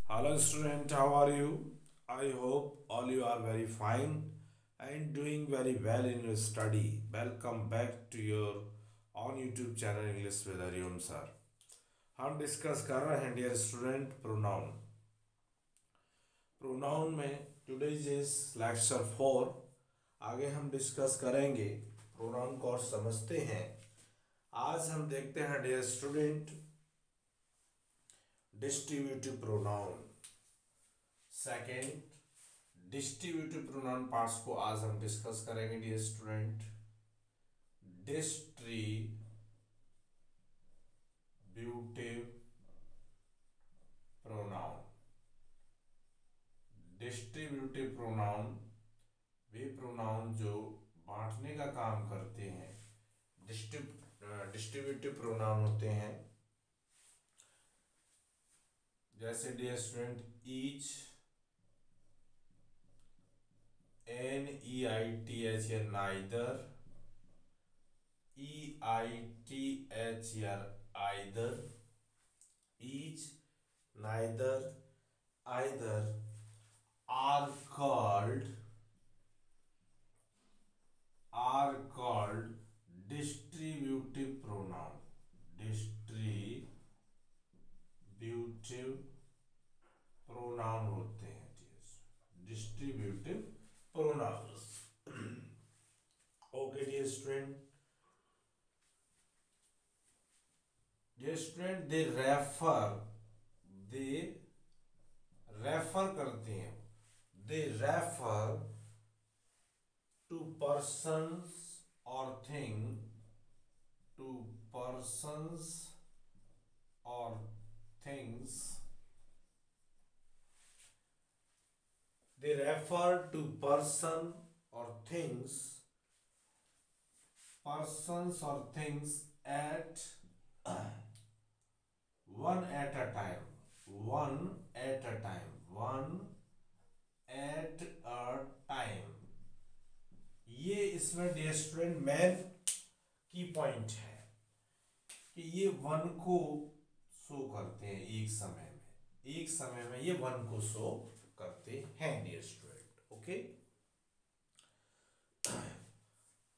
Hello student, how are you? I hope all you are very fine and doing very well in your study. Welcome back to your on YouTube channel English with Hariom sir. हम discuss कर रहे हैं dear student pronoun. Pronoun में today's is lecture 4। आगे हम discuss करेंगे pronoun को और समझते हैं। आज हम देखते हैं dear student distributive pronoun. Second distributive pronoun parts को आज हम डिस्कस करेंगे dear student. Distributive pronoun. Distributive pronoun वे प्रोनाउन जो बांटने का काम करते हैं। डिस्ट्रीब्यूटिव प्रोनाउन होते हैं जैसे डियर स्टूडेंट ईच, NEITH या नाइदर, EITH या either, each, neither, either are called distributive pronoun. Distributive pronoun होते हैं distributive pronouns. Okay dear student, they refer करते हैं। दे रेफर टू पर्सन्स और things they refer to persons or things at one at a time ये इसमें dear student main की point है कि ये वन को शो करते हैं एक समय में ये वन को शो करते हैं डियर स्टूडेंट। ओके,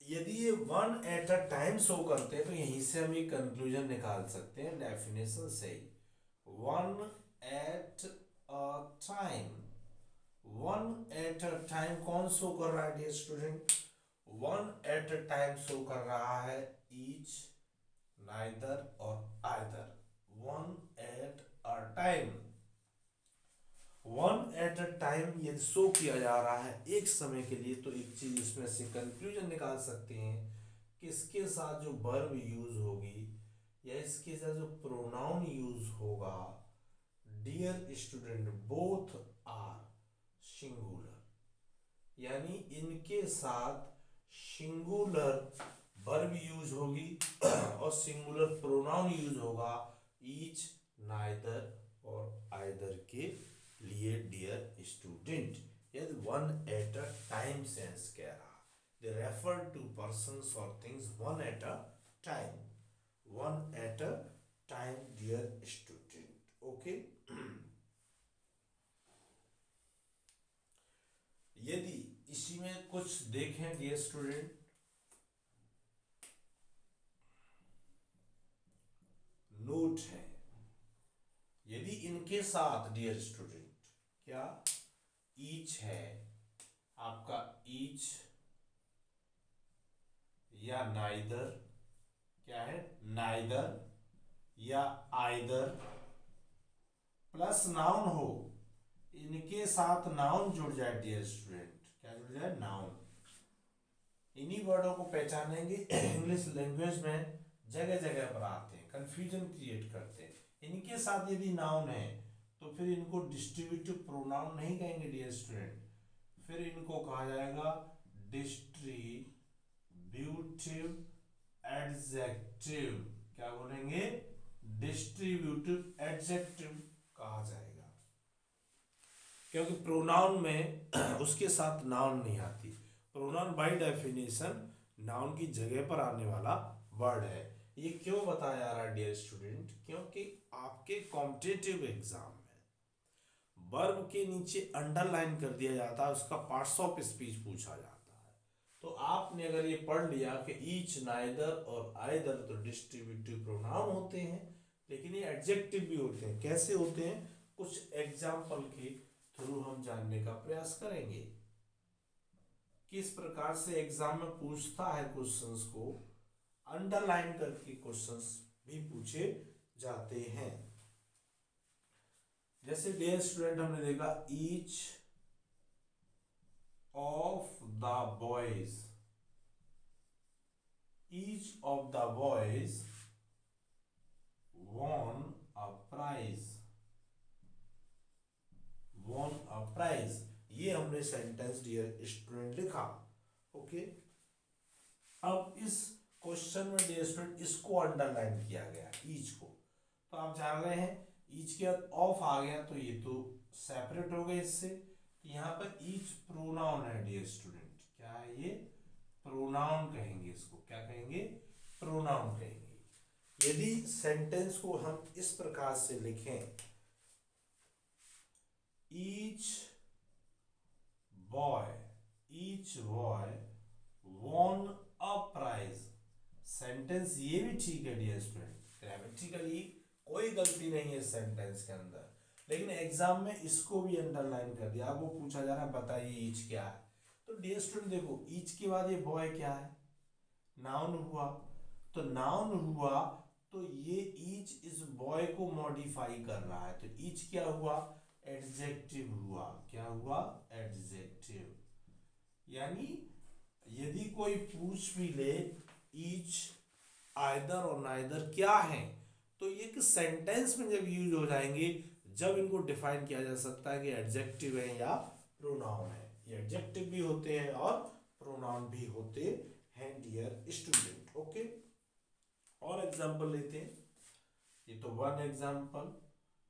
यदि ये one at a time show करते हैं तो यहीं से हम एक कंक्लूजन निकाल सकते हैं डेफिनेशन से ही। वन एट अ टाइम कौन शो कर रहा है dear student? One at a time show कर रहा है ईच, नाइदर और either. One at a time यदि शो किया जा रहा है एक समय के लिए तो एक चीज इसमें से कंक्लूजन निकाल सकते हैं कि इसके साथ जो वर्ब यूज होगी या इसके साथ जो प्रोनाउन यूज होगा dear student both are singular, यानी इनके साथ सिंगुलर वर्ब यूज होगी और सिंगुलर प्रोनाउन यूज होगा ईच, नाइदर और आइदर के लिए डियर स्टूडेंट। यदि one at a time sense कह रहा, दे रेफर टू पर्सन्स और things one at a time dear student. Okay, यदि इसी में कुछ देखें डियर स्टूडेंट, नोट है यदि इनके साथ डियर स्टूडेंट क्या ईच है, आपका ईच या नाइदर, क्या है नाइदर या आइदर प्लस नाउन हो, इनके साथ नाउन जुड़ जाए डियर स्टूडेंट, क्या जुड़ जाए नाउन। इन्हीं वर्डों को पहचानेंगे इंग्लिश लैंग्वेज में जगह जगह पर आते हैं, कंफ्यूजन क्रिएट करते हैं। इनके साथ यदि नाउन है तो फिर इनको डिस्ट्रीब्यूटिव प्रोनाउन नहीं कहेंगे डियर स्टूडेंट, फिर इनको कहा जाएगा डिस्ट्रीब्यूटिव एडजेक्टिव। क्या बोलेंगे? डिस्ट्रीब्यूटिव एडजेक्टिव कहा जाएगा, क्योंकि प्रोनाउन में उसके साथ नाउन नहीं आती। प्रोनाउन बाय डेफिनेशन नाउन की जगह पर आने वाला वर्ड है। ये क्यों बताया जा रहा है डियर स्टूडेंट? क्योंकि आपके कॉम्पिटिटिव एग्जाम में वर्ब के नीचे अंडरलाइन कर दिया जाता है, उसका पार्ट्स ऑफ स्पीच पूछा जाता है। तो आपने अगर ये पढ़ लिया कि ईच, नाइदर और आइदर तो डिस्ट्रीब्यूटिव प्रोनाउन होते हैं, लेकिन ये एडजेक्टिव भी होते हैं। कैसे होते हैं, कुछ एग्जाम्पल के थ्रू हम जानने का प्रयास करेंगे। किस प्रकार से एग्जाम में पूछता है क्वेश्चंस को, अंडरलाइन करके क्वेश्चंस भी पूछे जाते हैं। जैसे डियर स्टूडेंट हमने देखा, each of the boys, each of the boys won a prize, won a prize, ये हमने सेंटेंस डियर स्टूडेंट लिखा। ओके, अब इस क्वेश्चन में डियर स्टूडेंट इसको अंडरलाइन किया गया, ईच को। तो आप जान रहे हैं ईच के बाद ऑफ आ गया तो ये तो सेपरेट हो गए इससे। यहाँ पर ईच प्रोनाउन है डियर स्टूडेंट, क्या है ये, प्रोनाउन कहेंगे इसको, क्या कहेंगे, प्रोनाउन कहेंगे। यदि सेंटेंस को हम इस प्रकार से लिखें, each boy won a prize, sentence ये भी ठीक है डियर स्टूडेंट, ग्रामेटिकली कोई गलती नहीं है सेंटेंस के अंदर, लेकिन एग्जाम में इसको भी अंडरलाइन कर दिया। आपको पूछा जा रहा है बताइए ईच क्या है, तो डियर स्टूडेंट देखो ईच के बाद ये बॉय क्या है, नाउन हुआ, तो नाउन हुआ तो ये ईच इस बॉय को मॉडिफाई कर रहा है, तो ईच क्या हुआ, एडजेक्टिव हुआ, क्या हुआ, एडजेक्टिव। यानी यदि कोई पूछ भी ले ईच, आइदर और नाइदर क्या है, तो ये कि सेंटेंस में जब यूज हो जाएंगे, जब इनको डिफाइन किया जा सकता है कि एडजेक्टिव है या प्रोनाउन है। ये एडजेक्टिव भी होते हैं और प्रोनाउन भी होते हैं डियर स्टूडेंट। ओके, और एग्जांपल लेते हैं, ये तो वन एग्जांपल,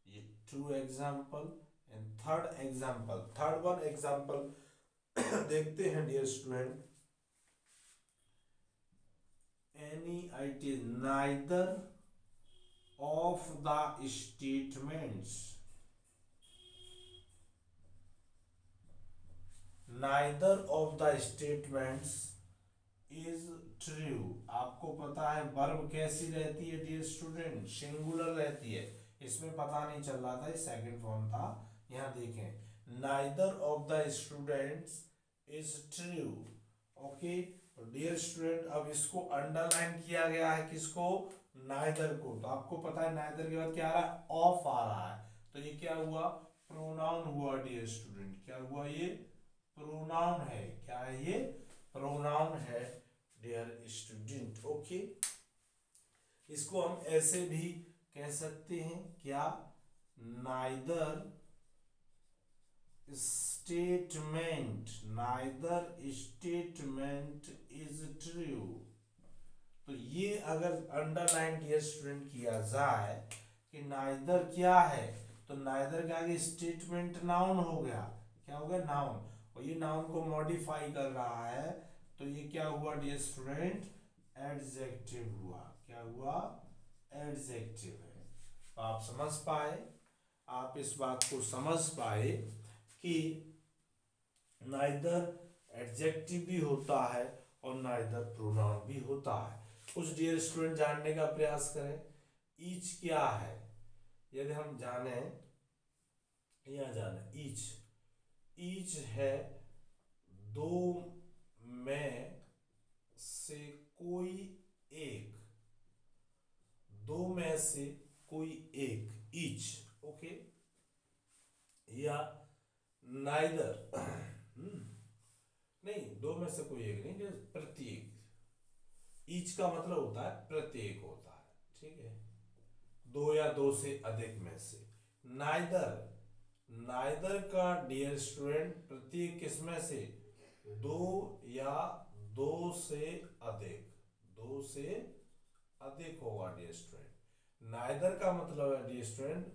ये two example and third example. Third one example देखते हैं dear student, any it is neither of the statements, neither of the statements is true। आपको पता है वर्ब कैसी रहती है डियर स्टूडेंट, सिंगुलर रहती है, इसमें पता नहीं चल रहा था, ये सेकंड फॉर्म था। यहाँ देखें, neither of the students is true। Okay, तो डियर स्टूडेंट अब इसको अंडरलाइन किया गया है, किसको, नाइदर को। तो आपको पता है नाइदर के बाद क्या आ रहा है, ऑफ आ रहा है, तो ये क्या हुआ, प्रोनाउन हुआ डियर स्टूडेंट, क्या हुआ, ये प्रोनाउन है, क्या है ये, प्रोनाउन है डियर स्टूडेंट। ओके, इसको हम ऐसे भी कह सकते हैं, क्या, neither statement, neither statement is true. तो ये अगर अंडरलाइन डियर स्टूडेंट किया जाए कि नाइदर क्या है, तो नाइदर के आगे स्टेटमेंट नाउन हो गया, क्या हो गया, नाउन, और ये नाउन को मॉडिफाई कर रहा है, तो ये क्या हुआ डियर स्टूडेंट, एडजेक्टिव हुआ, क्या हुआ, एडजेक्टिव है। तो आप समझ पाए, आप इस बात को समझ पाए कि नाइदर एडजेक्टिव भी होता है और नाइदर प्रोनाउन भी होता है। कुछ डियर स्टूडेंट जानने का प्रयास करें, ईच क्या है, यदि हम जाने, यहाँ जाने, ईच, ईच है दो में से कोई एक, दो में से कोई एक, ईच। ओके, या नाइदर नहीं, दो में से कोई एक नहीं, प्रत्येक, ईच का मतलब होता है प्रत्येक होता है, ठीक है, दो या दो से अधिक में से। नाइदर, नाइदर का डियर स्टूडेंट प्रत्येक किसमें से, दो या दो से अधिक, दो से अधिक होगा डियर स्टूडेंट। नाइदर का मतलब है डियर स्टूडेंट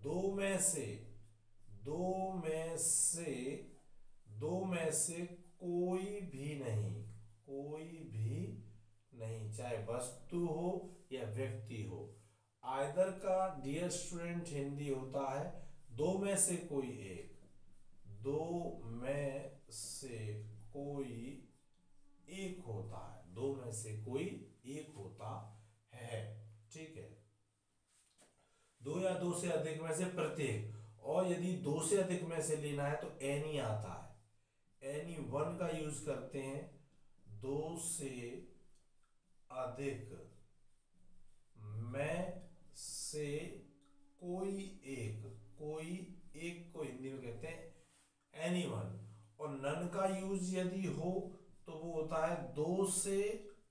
दो में से, दो में से, दो में से कोई भी नहीं, कोई भी नहीं, चाहे वस्तु हो या व्यक्ति हो। आइदर का डियर स्टूडेंट हिंदी होता है दो में से कोई एक, दो में से कोई एक होता है, दो में से कोई एक होता है, ठीक है। दो या दो से अधिक में से प्रत्येक, और यदि दो से अधिक में से लेना है तो एनी आता है, एनी वन का यूज करते हैं, दो से अधिक में से कोई एक, कोई एक को हिंदी में कहते हैं एनी वन, और नन का यूज यदि हो तो वो होता है दो से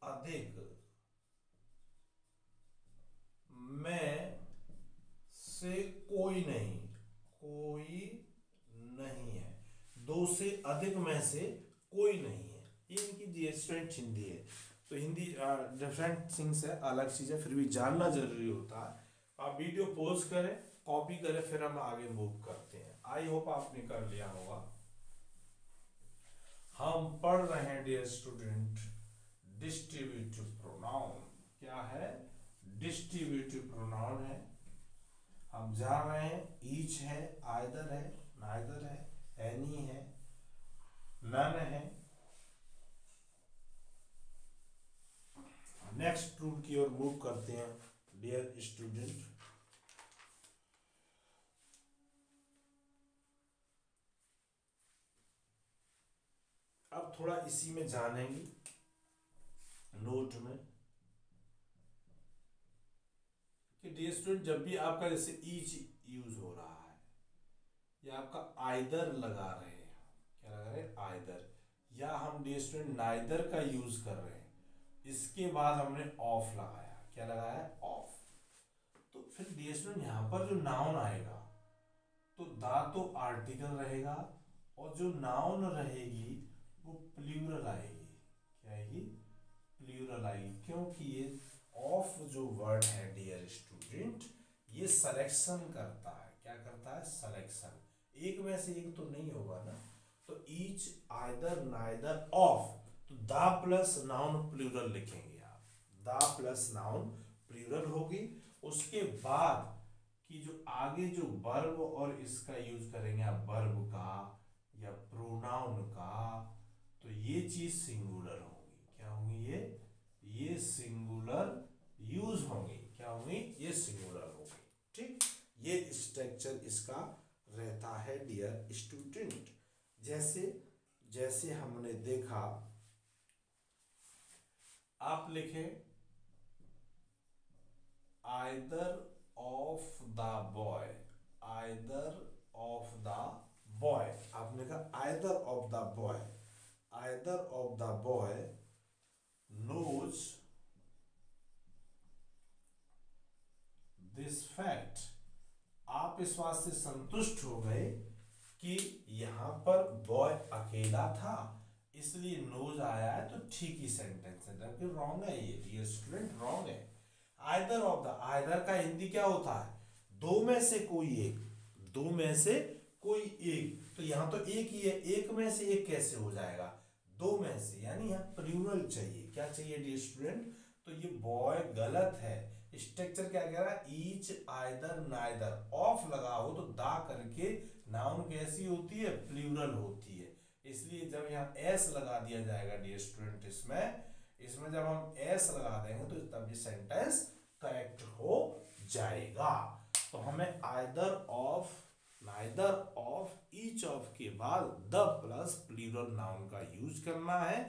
अधिक में से कोई नहीं, कोई नहीं है, दो से अधिक में से कोई नहीं है। ये इनकी डिफरेंट हिंदी है। तो हिंदी डिफरेंट थिंग्स है, अलग चीज है, फिर भी जानना जरूरी होता है। आप वीडियो पॉज करें, कॉपी करें, फिर हम आगे मूव करते हैं। आई होप आपने कर लिया होगा। हम पढ़ रहे हैं डियर स्टूडेंट डिस्ट्रीब्यूटिव प्रोनाउन। क्या है? डिस्ट्रीब्यूटिव प्रोनाउन है। हम जान रहे हैं ईच है, आइदर है, नाइदर है, एनी है, नन है। नेक्स्ट रूल की ओर मूव करते हैं डियर स्टूडेंट। अब थोड़ा इसी में जानेंगे नोट में कि डियर स्टूडेंट जब भी आपका जैसे ईच यूज हो रहा है या आपका आइदर लगा रहे हैं, क्या लगा रहे हैं? आइदर, या हम डियर स्टूडेंट नाइदर का यूज कर रहे हैं, इसके बाद हमने ऑफ लगाया, क्या लगाया? ऑफ। तो फिर डियर स्टूडेंट यहाँ पर जो नाउन आएगा तो दा तो आर्टिकल रहेगा, और जो नाउन रहेगी वो प्लूरल आएगी। क्या आएगी? प्लूरल आएगी, क्योंकि ये ऑफ जो वर्ड है डियर स्टूडेंट ये सिलेक्शन करता है। क्या करता है? सिलेक्शन। एक में से एक तो नहीं होगा ना, तो ईच, आइदर, नाइदर, ऑफ, तो दा प्लस नाउन प्लूरल लिखेंगे आप, दा प्लस नाउन प्लूरल होगी। उसके बाद कि जो आगे जो वर्ब और इसका यूज करेंगे आप, वर्ब का या प्रोनाउन का, तो ये चीज सिंगुलर होगी। क्या होंगी? ये सिंगुलर यूज होंगी। क्या होंगी? ये सिंगुलर होंगी। ठीक, ये स्ट्रक्चर इसका रहता है डियर स्टूडेंट। जैसे जैसे हमने देखा, आप लिखे either of the boy, either of the boy, आपने कहा either of the boy, either of the boy knows this fact। आप इस बात से संतुष्ट हो गए कि यहां पर बॉय अकेला था, इसलिए नोज आया है, तो ठीक ही सेंटेंस है। जबकि रॉन्ग है ये डियर स्टूडेंट, रॉन्ग है। आइदर ऑफ द, आइदर का हिंदी क्या होता है? दो में से कोई एक, दो में से कोई एक, तो यहां तो एक ही है, एक में से एक कैसे हो जाएगा? दो में से, यानी यहाँ प्लूरल चाहिए। क्या चाहिए डियर स्टूडेंट? तो ये बॉय गलत है। स्ट्रक्चर क्या कह रहा है? ईच, आइदर, नाइदर, ऑफ लगा हो तो दा करके नाउन कैसी होती है? प्लूरल होती है। इसलिए जब यहाँ एस लगा दिया जाएगा डियर स्टूडेंट, इसमें जब हम एस लगा देंगे तो तब ये सेंटेंस करेक्ट हो जाएगा। तो हमें either of, neither of, each of के बाद द प्लस प्लूरल नाउन का यूज करना है।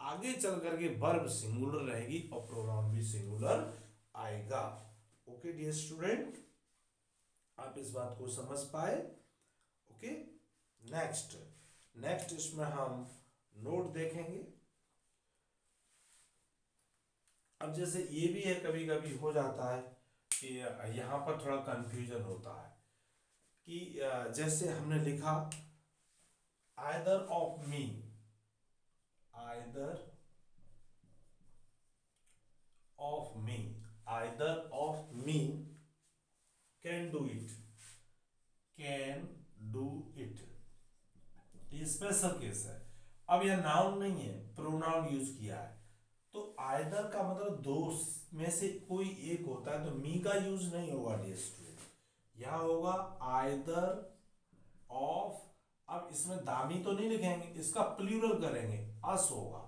आगे चल करके वर्ब सिंगुलर रहेगी और प्रोनाउन भी सिंगुलर आएगा। ओके डियर स्टूडेंट, आप इस बात को समझ पाए? ओके, नेक्स्ट इसमें हम नोट देखेंगे। अब जैसे ये भी है, कभी कभी हो जाता है कि यहां पर थोड़ा कंफ्यूजन होता है कि जैसे हमने लिखा either of me, either of me, either of me can do it, can do it, ये स्पेशल केस है। अब यह नाउन नहीं है, प्रोनाउन यूज किया है, तो आइदर का मतलब दो में से कोई एक होता है, तो मी का यूज नहीं होगा डियर स्टूडेंट। यह होगा आइदर ऑफ। अब इसमें दामी तो नहीं लिखेंगे, इसका प्लूरल करेंगे, अस होगा।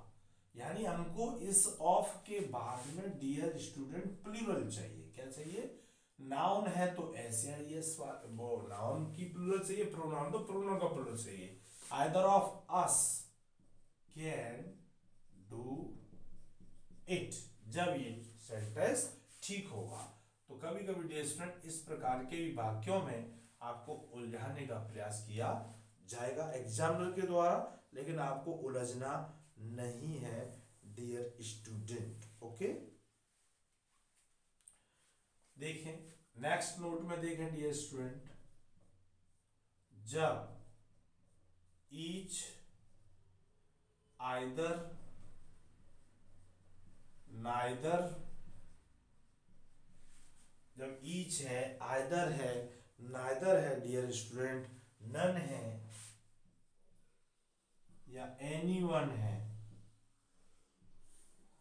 यानी हमको इस ऑफ के बाद में डियर स्टूडेंट प्लूरल चाहिए। क्या चाहिए? नाउन है तो ऐसे आई एस, वो नाउन की प्लूरल चाहिए, प्रोनाउन तो प्रोनाउन का प्लूरल चाहिए। Either of us can do it, जब ये सेंटेंस ठीक होगा। तो कभी कभी डियर स्टूडेंट इस प्रकार के भी वाक्यों में आपको उलझाने का प्रयास किया जाएगा एग्जामिनर के द्वारा, लेकिन आपको उलझना नहीं है डियर स्टूडेंट। ओके, देखें नेक्स्ट नोट में देखें डियर स्टूडेंट, जब ईच आइदर नाइदर, जब ईच है, आइदर है, नाइदर है डियर स्टूडेंट, नन है या एनीवन है,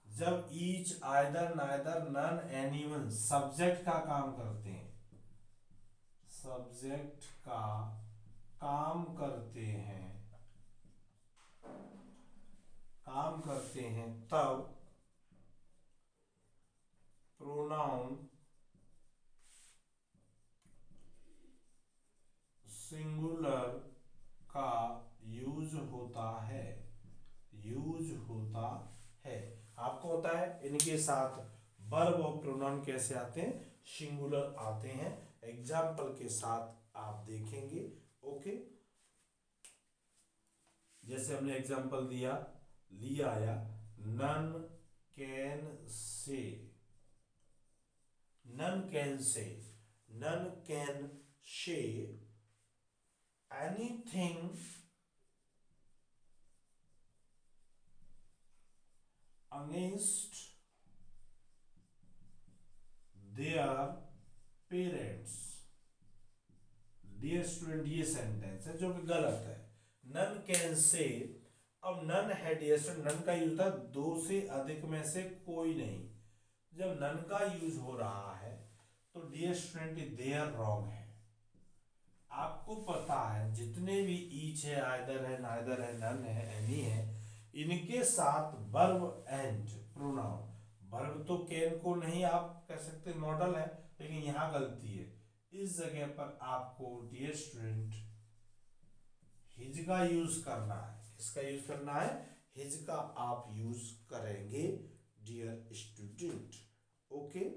जब each either neither none anyone subject का काम करते हैं, सब्जेक्ट का काम करते हैं, काम करते हैं, तब प्रोनाउन सिंगुलर का यूज होता है, यूज होता है। आपको होता है इनके साथ वर्ब और प्रोनाउन कैसे आते हैं, सिंगुलर आते हैं। एग्जाम्पल के साथ आप देखेंगे। ओके, जैसे हमने एग्जाम्पल दिया, लिया आया, none can say, none can say, none can say anything against their parents. Dear student ये सेंटेंस है जो कि गलत है। नन कैन से, अब नन है डियर स्टूडेंट, नन का यूज था दो से अधिक में से कोई नहीं। जब नन का यूज हो रहा है तो डियर स्टूडेंट देयर रॉन्ग है। आपको पता है जितने भी ईच है, आइदर है, नाइदर है, नन है, एनी है, इनके साथ वर्ब एंड प्रोनाउन, वर्ब तो कैन को नहीं आप कह सकते, मॉडल है, लेकिन यहां गलती है। इस जगह पर आपको डियर स्टूडेंट हिज का यूज करना है। किसका यूज करना है? हिज का आप यूज करेंगे डियर स्टूडेंट। ओके,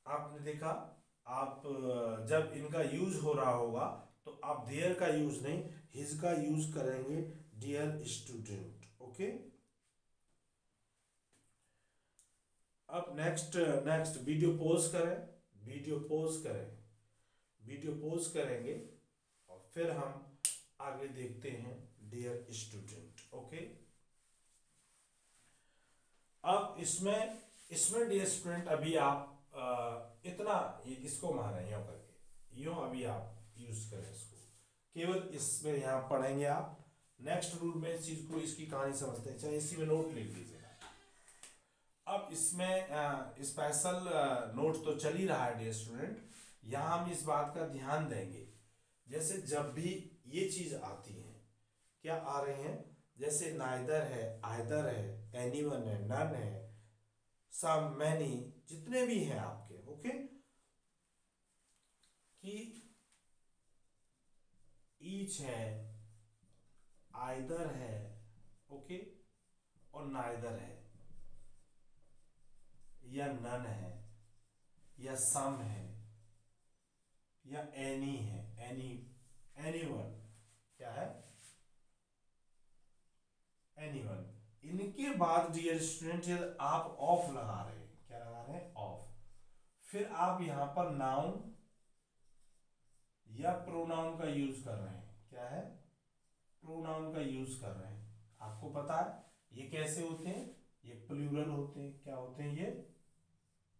आपने देखा, आप जब इनका यूज हो रहा होगा तो आप देयर का यूज नहीं, हिज का यूज करेंगे डियर स्टूडेंट। ओके, अब नेक्स्ट वीडियो पॉज करें, वीडियो पॉज करें, वीडियो पॉज करेंगे और फिर हम आगे देखते हैं डियर स्टूडेंट। ओके, अब इसमें इसमें डियर स्टूडेंट अभी आप इतना इसको मारें यूं करके, यूं अभी आप यूज करें इसको, केवल इसमें यहां पढ़ेंगे आप। नेक्स्ट रूल में इस चीज को, इसकी कहानी समझते हैं, चाहे इसी में नोट लिख लीजिएगा। अब इसमें स्पेशल नोट तो चल ही रहा है डियर स्टूडेंट, यहां हम इस बात का ध्यान देंगे, जैसे जब भी ये चीज आती है, क्या आ रही है, जैसे नाइदर है, आइदर है, एनीवन है, नन है, सम, मैनी, जितने भी हैं आपके, ओके, कि ईच है, आइदर है, ओके, और नाइदर है, या नन है, या सम है, या एनी है, एनीवन, क्या है, एनीवन। इनके बाद डियर स्टूडेंट आप ऑफ लगा रहे हैं, क्या लगा रहे हैं, ऑफ, फिर आप यहां पर नाउन या प्रोनाउन का यूज कर रहे हैं, क्या है, प्रोनाउन का यूज कर रहे हैं। आपको पता है ये कैसे होते हैं, ये प्लूरल होते हैं। क्या होते हैं ये,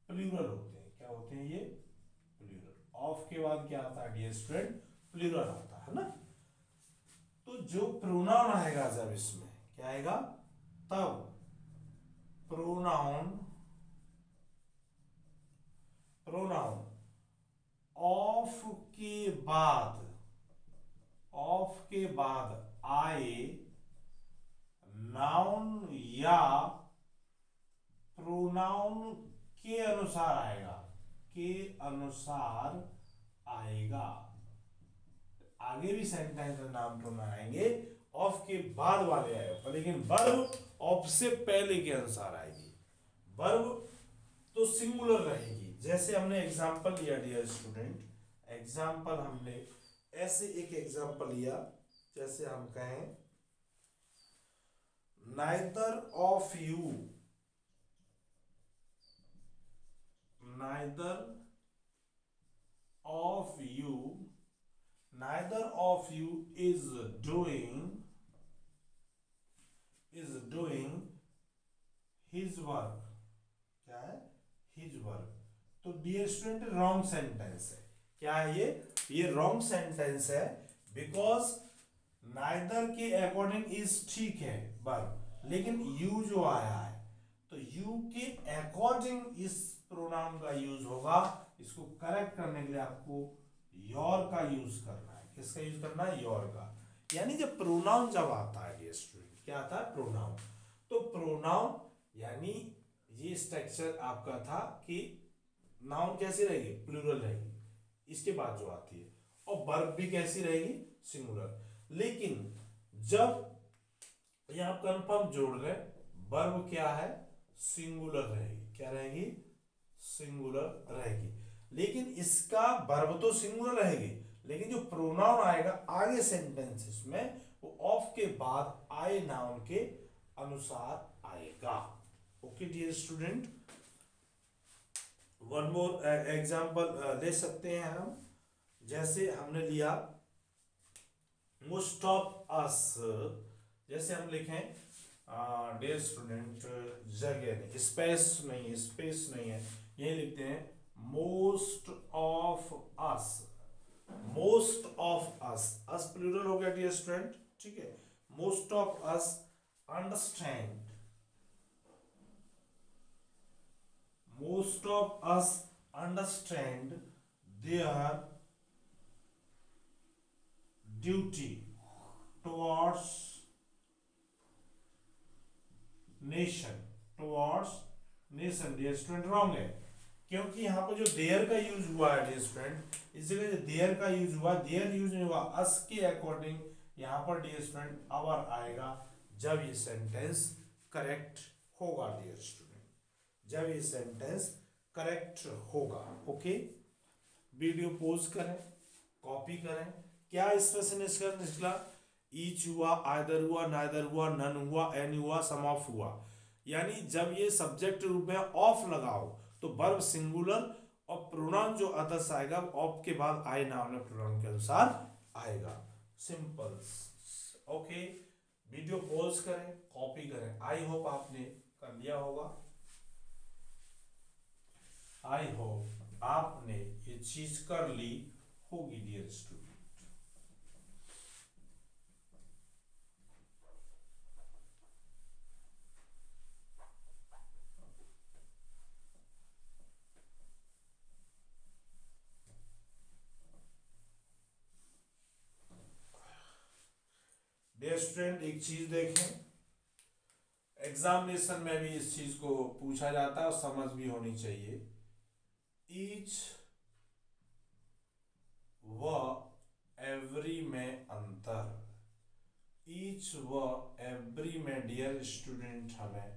प्लूरल होते हैं। क्या होते हैं ये, प्लूरल। ऑफ के बाद क्या आता है डियर स्टूडेंट, प्लूरल आता है ना। तो जो प्रोनाउन आएगा जब इसमें क्या आएगा, तब प्रोनाउन प्रोनाउन ऑफ के बाद आए नाउन या प्रोनाउन के अनुसार आएगा, के अनुसार आएगा। आगे भी सेंटेंस में नाउन प्रोनाउन आएंगे, ऑफ के बाद वाले आएगा, लेकिन वर्ब ऑफ से पहले के अनुसार आएगी। वर्ब तो सिंगुलर रहेगी। जैसे हमने एग्जांपल लिया डियर स्टूडेंट, एग्जांपल हमने ऐसे एक एग्जांपल लिया, जैसे हम कहें neither of you, neither of you is doing his work। क्या है? his work। तो डियर स्टूडेंट रॉन्ग सेंटेंस है। क्या है ये रॉन्ग सेंटेंस है, बिकॉज नाइदर के अकॉर्डिंग इज ठीक है वर्ब, लेकिन यू जो आया है तो यू के अकॉर्डिंग इस प्रोनाउन का यूज होगा। इसको करेक्ट करने के लिए आपको योर का यूज करना है। किसका यूज करना है? योर का। यानी जब प्रोनाउन जब आता है डियर स्टूडेंट, क्या आता है? प्रोनाउन। तो प्रोनाउन यानी ये स्ट्रक्चर आपका था कि नाउन कैसी रहेगी? प्लूरल रहेगी, इसके बाद जो आती है, और वर्ब भी कैसी रहेगी? सिंगुलर। लेकिन जब यहां कंफर्म जोड़ रहे, वर्ब क्या है? सिंगुलर रहेगी। क्या रहेगी? सिंगुलर रहेगी। लेकिन इसका वर्ब तो सिंगुलर रहेगी, लेकिन जो प्रोनाउन आएगा आगे सेंटेंसेस में, वो ऑफ के बाद आए नाउन के अनुसार आएगा। Okay dear student, one more example ले सकते हैं हम। जैसे हमने लिया मोस्ट ऑफ अस, जैसे हम लिखें डियर स्टूडेंट, जगह नहीं, स्पेस नहीं है, यही लिखते हैं most of us. Most of us plural हो गया डियर स्टूडेंट, ठीक है। Most of us understand, most of us understand their duty towards nation, dear student wrong है, क्योंकि यहाँ पर जो देयर का यूज हुआ है डियर स्टूडेंट, इस जगह जो देयर का यूज हुआ, देयर यूज नहीं हुआ, अस के अकॉर्डिंग यहाँ पर डियर स्टूडेंट आवर आएगा जब ये सेंटेंस करेक्ट होगा डियर स्टूडेंट, जब ये सेंटेंस करेक्ट होगा। ओके, वीडियो पॉज करें, कॉपी करें। क्या इसमें से निकला? ईच हुआ, आइदर हुआ, नाइदर हुआ, नन हुआ, एन हुआ, सम ऑफ हुआ। यानी जब ये सब्जेक्ट रूप में ऑफ लगाओ तो वर्ब सिंगुलर और प्रोनाउन जो अदर्स आएगा ऑफ के बाद आई नाउन प्रोनाउन के अनुसार आएगा। सिंपल। ओके, वीडियो पॉज करें, कॉपी करें। आई होप आपने कर लिया होगा। आई होप आपने ये चीज कर ली होगी डियर स्टूडेंट। डियर स्टूडेंट, एक चीज देखें, एग्जामिनेशन में भी इस चीज को पूछा जाता है और समझ भी होनी चाहिए। ईच व एवरी में अंतर, ईच व एवरी में डियर स्टूडेंट हमें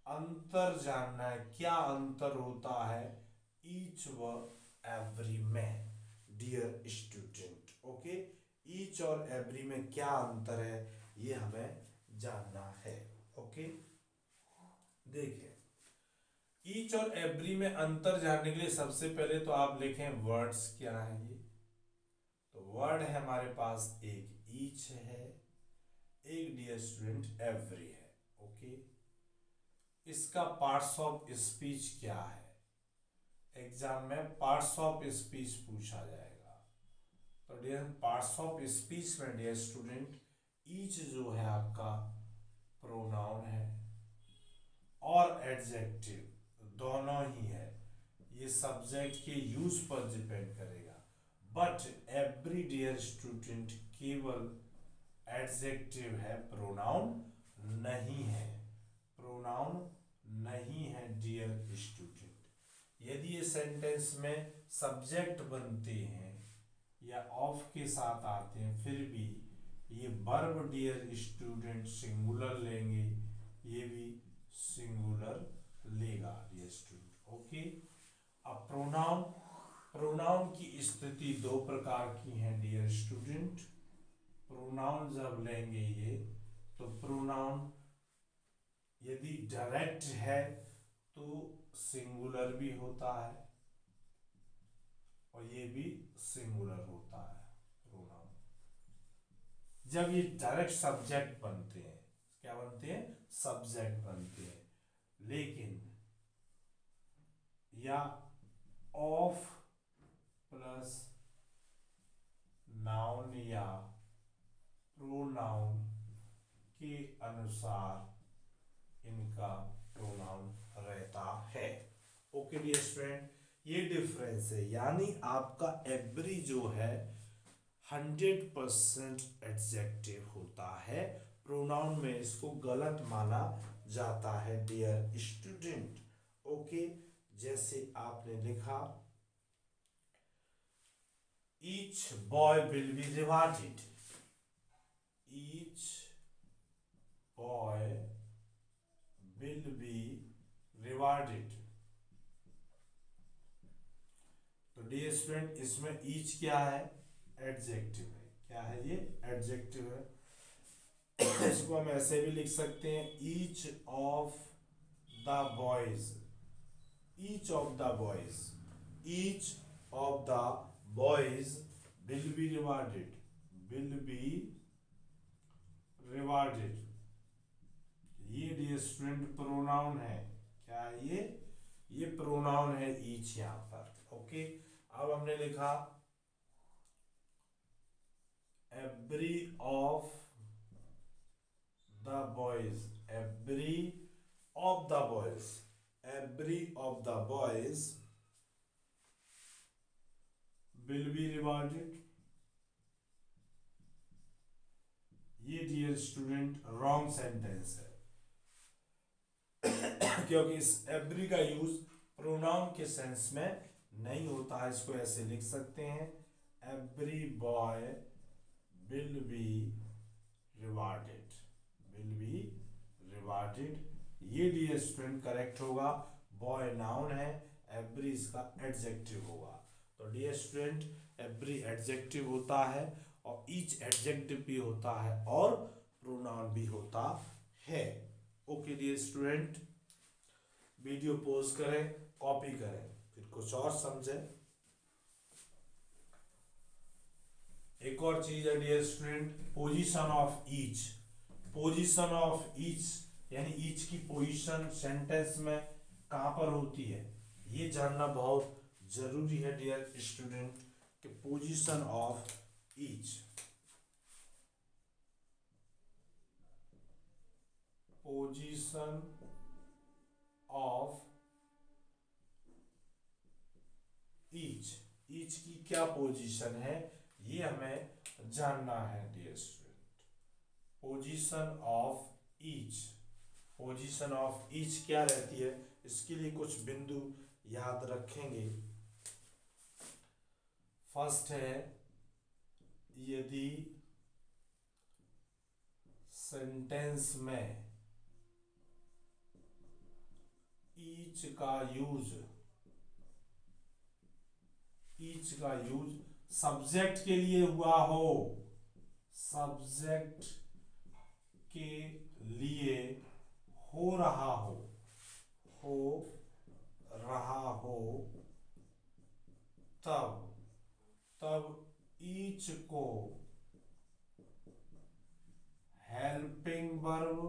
अंतर जानना है। क्या अंतर होता है ईच व एवरी में डियर स्टूडेंट? ओके, ईच और एवरी में क्या अंतर है ये हमें जानना है। ओके, देखिए ईच और एवरी में अंतर जानने के लिए सबसे पहले तो आप लिखें वर्ड्स क्या है ये। तो वर्ड है हमारे पास, एक ईच है, एक डियर स्टूडेंट एवरी है। ओके, इसका पार्ट्स ऑफ स्पीच क्या है? एग्जाम में पार्ट्स ऑफ स्पीच पूछा जाएगा। तो डियर पार्ट्स ऑफ स्पीच में डियर स्टूडेंट ईच जो है आपका प्रोनाउन है और एडजेक्टिव दोनों ही है। ये सब्जेक्ट के यूज पर डिपेंड करेगा। बट एवरी डियर स्टूडेंट केवल एडजेक्टिव है, प्रोनाउन नहीं है, प्रोनाउन नहीं है डियर स्टूडेंट। यदि ये सेंटेंस में सब्जेक्ट बनते हैं या ऑफ के साथ आते हैं, फिर भी ये वर्ब डियर स्टूडेंट सिंगुलर लेंगे, ये भी सिंगुलर लेगा डियर स्टूडेंट। ओके, अब प्रोनाउन, प्रोनाउन की स्थिति दो प्रकार की है डियर स्टूडेंट। प्रोनाउन जब लेंगे ये, तो प्रोनाउन यदि डायरेक्ट है तो सिंगुलर भी होता है और ये भी सिंगुलर होता है प्रोनाउन। जब ये डायरेक्ट सब्जेक्ट बनते हैं, क्या बनते हैं, सब्जेक्ट बनते हैं। लेकिन या ऑफ प्लस नाउन या प्रोनाउन के अनुसार इनका प्रोनाउन रहता है। ओके डियर स्टूडेंट, ये डिफरेंस है। यानी आपका एवरी जो है 100% एडजेक्टिव होता है, प्रोनाउन में इसको गलत माना जाता है डियर स्टूडेंट। ओके, जैसे आपने लिखा each boy will be rewarded, each boy will be rewarded। तो डियर स्टूडेंट, इसमें each क्या है, एडजेक्टिव है। क्या है ये, एडजेक्टिव है। इसको हम ऐसे भी लिख सकते हैं, each of the boys, each of the boys, each of the boys will be rewarded, will be rewarded। ये डियर स्टूडेंट प्रोनाउन है। क्या है ये प्रोनाउन है ईच यहां पर। ओके, अब हमने लिखा every of the boys, every of the boys, every of the boys will be rewarded। ये डियर स्टूडेंट रॉन्ग सेंटेंस है क्योंकि इस एवरी का यूज प्रोनाउन के सेंस में नहीं होता है। इसको ऐसे लिख सकते हैं, every boy will be rewarded, will be rewarded. ये डियर स्टूडेंट करेक्ट होगा। बॉय नाउन है, एवरी इसका एडजेक्टिव होगा। तो डियर स्टूडेंट एवरी एडजेक्टिव होता है और ईच एडजेक्टिव भी होता है और प्रोनाउन भी होता है। Okay dear student, video pause करें, कॉपी करें, फिर कुछ और समझें। एक और चीज है dear student, position of each. Position of each यानी ईच की पोजीशन सेंटेंस में कहां पर होती है, ये जानना बहुत जरूरी है डियर स्टूडेंट कि position of each, position of each, each की क्या पोजीशन है ये हमें जानना है dear student. Position of each, position of each क्या रहती है, इसके लिए कुछ बिंदु याद रखेंगे। फर्स्ट है, यदि सेंटेंस में ईच का यूज, ईच का यूज सब्जेक्ट के लिए हुआ हो, सब्जेक्ट के लिए हो रहा हो, हो रहा हो, तब ईच को हेल्पिंग वर्ब,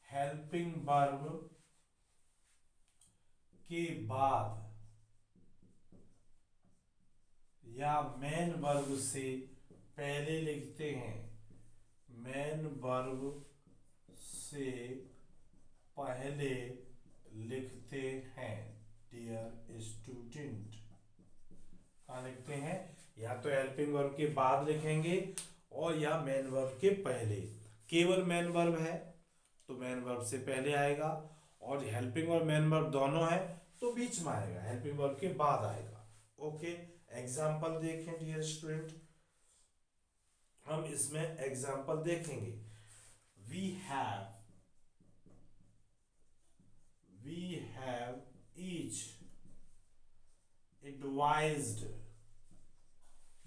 हेल्पिंग वर्ब के बाद या मेन वर्ब से पहले लिखते हैं, मेन वर्ब से पहले लिखते हैं डियर स्टूडेंट। कहाँ लिखते हैं? या तो हेल्पिंग वर्ब के बाद लिखेंगे और या मेन वर्ब के पहले। केवल मेन वर्ब है तो मेन वर्ब से पहले आएगा, और हेल्पिंग और मेन वर्ब दोनों है तो बीच में आएगा, हेल्पिंग वर्ब के बाद आएगा। ओके, एग्जाम्पल देखें डियर स्टूडेंट, हम इसमें एग्जाम्पल देखेंगे। We have each advised,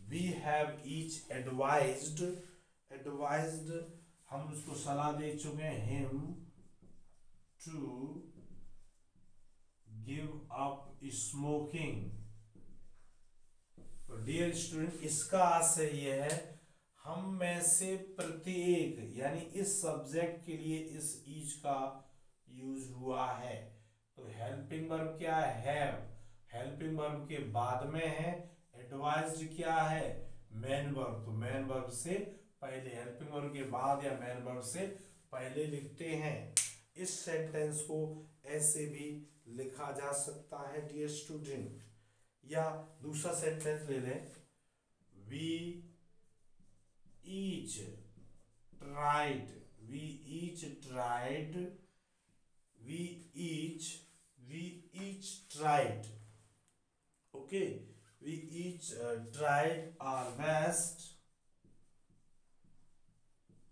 we have each advised, advised हम उसको सलाह दे चुके हैं, him to give up smoking. तो डियर स्टूडेंट, इसका आशय यह है हम में से प्रत्येक, यानी इस सब्जेक्ट के लिए इस ईच का यूज हुआ है। तो हेल्पिंग वर्ब क्या है? हैव, हेल्पिंग वर्ब के बाद में है। एडवाइज्ड क्या है? मेन वर्ब, तो मेन वर्ब से पहले, हेल्पिंग वर्ब के बाद या मेन वर्ब से पहले लिखते हैं। इस सेंटेंस को ऐसे भी लिखा जा सकता है डियर स्टूडेंट। या दूसरा सेंटेंस ले लें, we each tried, we each tried, we each tried, okay, we each tried our best,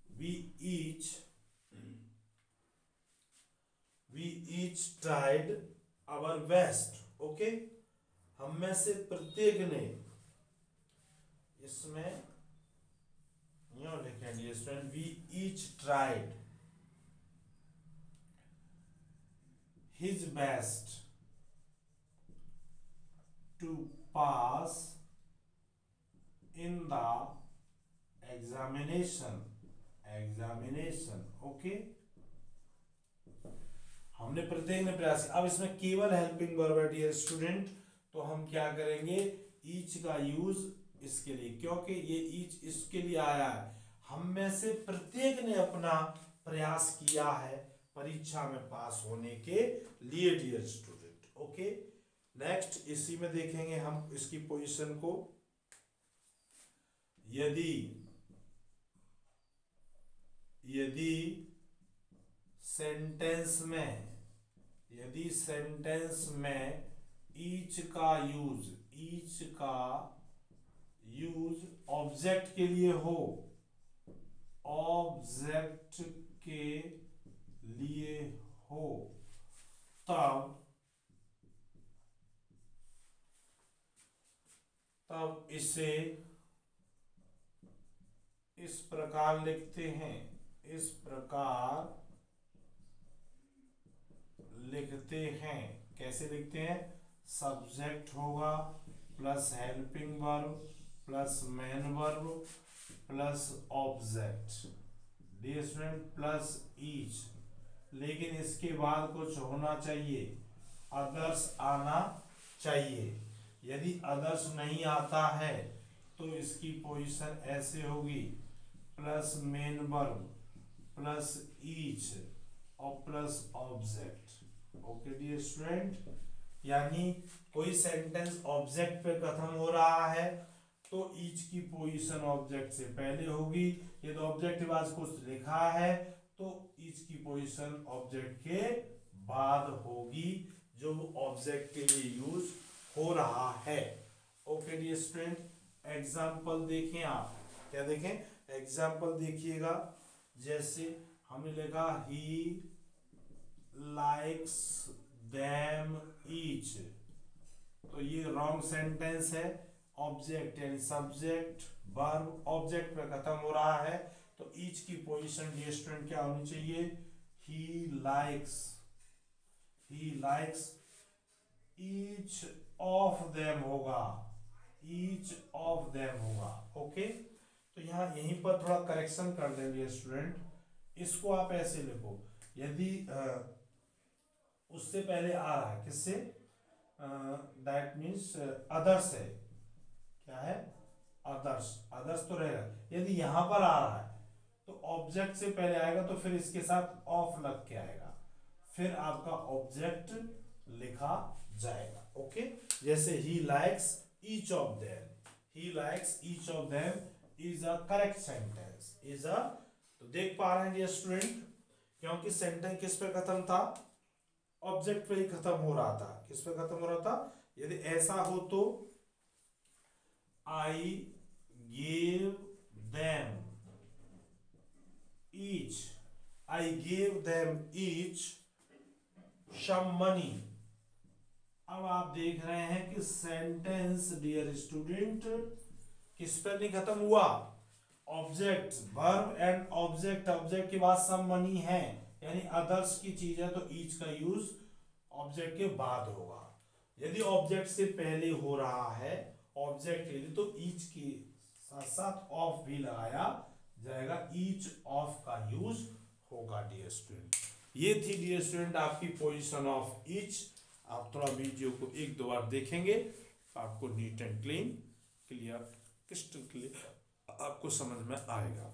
we each tried our best. Okay, हम में से प्रत्येक ने, इसमें यूं लिखेंगे student, we each tried his best to pass in the examination, okay, हमने प्रत्येक ने प्रयास किया। अब इसमें केवल हेल्पिंग वर्ब है डियर स्टूडेंट, तो हम क्या करेंगे, ईच का यूज इसके लिए, क्योंकि ये ईच इसके लिए आया है, हम में से प्रत्येक ने अपना प्रयास किया है परीक्षा में पास होने के लिए डियर स्टूडेंट। ओके, नेक्स्ट इसी में देखेंगे हम इसकी पोजीशन को। यदि सेंटेंस में ईच का यूज ऑब्जेक्ट के लिए हो, तब इसे इस प्रकार लिखते हैं, कैसे लिखते हैं? सब्जेक्ट होगा plus helping verb plus main verb plus object, dear student, plus each, लेकिन इसके बाद कुछ होना चाहिए, अदर्स आना चाहिए। यदि अदर्स नहीं आता है तो इसकी पोजीशन ऐसे होगी, plus main verb plus each और plus object. Okay dear student, यानी कोई सेंटेंस ऑब्जेक्ट पे खत्म हो रहा है तो ईच की पोजीशन ऑब्जेक्ट से पहले होगी। यदि ऑब्जेक्ट के बाद कुछ लिखा है तो ईच की पोजीशन ऑब्जेक्ट के बाद होगी, जो ऑब्जेक्ट के लिए यूज हो रहा है। ओके डियर स्टूडेंट, एग्जाम्पल देखें, आप क्या देखें? एग्जाम्पल देखिएगा, जैसे हमने लिखा ही लाइक्स देम ईच, तो ये रॉन्ग सेंटेंस है। ऑब्जेक्ट यानी सब्जेक्ट वर्ब ऑब्जेक्ट पे खत्म हो रहा है, तो ईच की पोजीशन डियर स्टूडेंट क्या होनी चाहिए? He likes each of them होगा, ओके। तो यहाँ यहीं पर थोड़ा करेक्शन कर दें डियर स्टूडेंट, इसको आप ऐसे लिखो, यदि उससे पहले आ रहा है, किससे? दैट मीन्स अदर्स है, क्या है? अदर्स तो रहेगा। यदि यहां पर आ रहा है तो ऑब्जेक्ट से पहले आएगा तो फिर इसके साथ ऑफ लग के आएगा, फिर आपका ऑब्जेक्ट लिखा जाएगा। ओके, जैसे he likes each of them, he likes each of them is a correct sentence, is a, तो देख पा रहे हैं ये स्टूडेंट, क्योंकि सेंटेंस किस पे खत्म था, ऑब्जेक्ट पे ही खत्म हो रहा था। किस पे खत्म हो रहा था, यदि ऐसा हो तो I gave them each, I gave them each some money. अब आप देख रहे हैं कि सेंटेंस डियर स्टूडेंट किस पर नहीं खत्म हुआ, object, verb and object, object के बाद सम मनी है, यानी अदर्स की चीज है, तो ईच का यूज ऑब्जेक्ट के बाद होगा। यदि ऑब्जेक्ट से पहले हो रहा है ऑब्जेक्ट के लिए, तो ईच के साथ साथ ऑफ भी लगाया जाएगा, ईच ऑफ का यूज होगा डियर स्टूडेंट। ये थी डियर स्टूडेंट आपकी पोजीशन ऑफ ईच। आप थोड़ा वीडियो को एक दो बार देखेंगे, आपको neat and clean clear crystal clear आपको समझ में आएगा।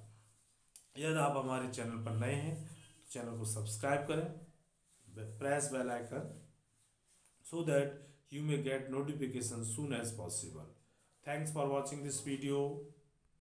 यदि आप हमारे चैनल पर नए हैं तो चैनल को सब्सक्राइब करें, press bell icon, so that you may get notification soon as possible. Thanks for watching this video.